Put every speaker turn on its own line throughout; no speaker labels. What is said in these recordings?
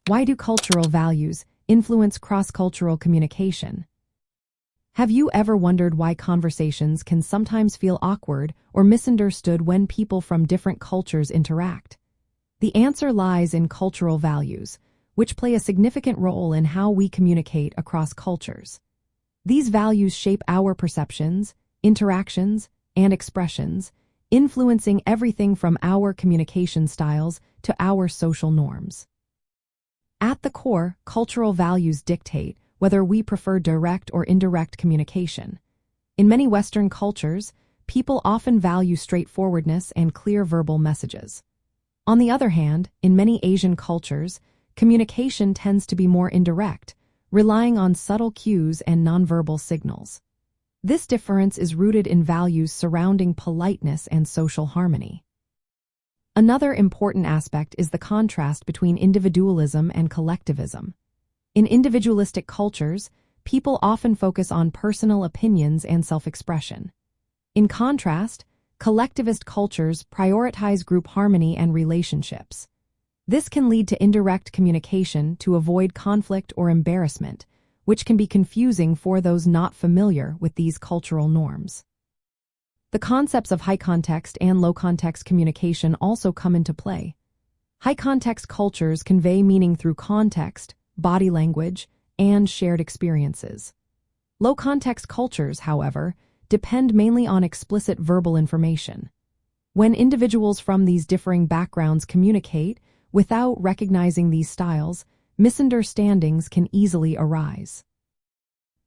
Why do cultural values influence cross-cultural communication? Have you ever wondered why conversations can sometimes feel awkward or misunderstood when people from different cultures interact? The answer lies in cultural values, which play a significant role in how we communicate across cultures. These values shape our perceptions, interactions, and expressions, influencing everything from our communication styles to our social norms. At the core, cultural values dictate whether we prefer direct or indirect communication. In many Western cultures, people often value straightforwardness and clear verbal messages. On the other hand, in many Asian cultures, communication tends to be more indirect, relying on subtle cues and nonverbal signals. This difference is rooted in values surrounding politeness and social harmony. Another important aspect is the contrast between individualism and collectivism. In individualistic cultures, people often focus on personal opinions and self-expression. In contrast, collectivist cultures prioritize group harmony and relationships. This can lead to indirect communication to avoid conflict or embarrassment, which can be confusing for those not familiar with these cultural norms. The concepts of high-context and low-context communication also come into play. High-context cultures convey meaning through context, body language, and shared experiences. Low-context cultures, however, depend mainly on explicit verbal information. When individuals from these differing backgrounds communicate without recognizing these styles, misunderstandings can easily arise.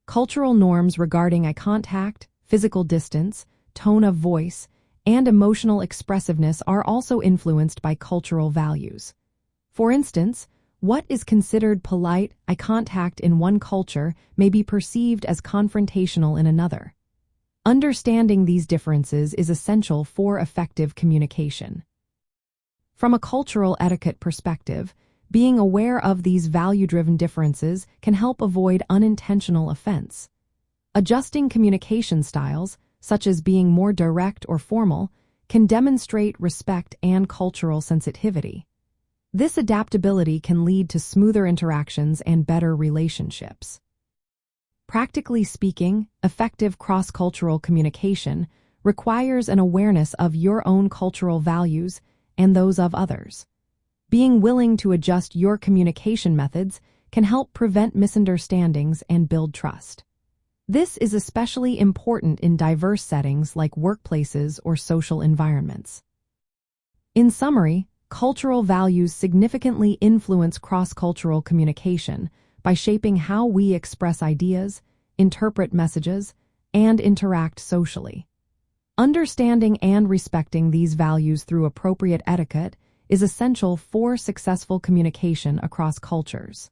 Cultural norms regarding eye contact, physical distance, tone of voice, and emotional expressiveness are also influenced by cultural values. For instance, what is considered polite eye contact in one culture may be perceived as confrontational in another. Understanding these differences is essential for effective communication. From a cultural etiquette perspective, being aware of these value-driven differences can help avoid unintentional offense. Adjusting communication styles, such as being more direct or formal, can demonstrate respect and cultural sensitivity. This adaptability can lead to smoother interactions and better relationships. Practically speaking, effective cross-cultural communication requires an awareness of your own cultural values and those of others. Being willing to adjust your communication methods can help prevent misunderstandings and build trust. This is especially important in diverse settings like workplaces or social environments. In summary, cultural values significantly influence cross-cultural communication by shaping how we express ideas, interpret messages, and interact socially. Understanding and respecting these values through appropriate etiquette is essential for successful communication across cultures.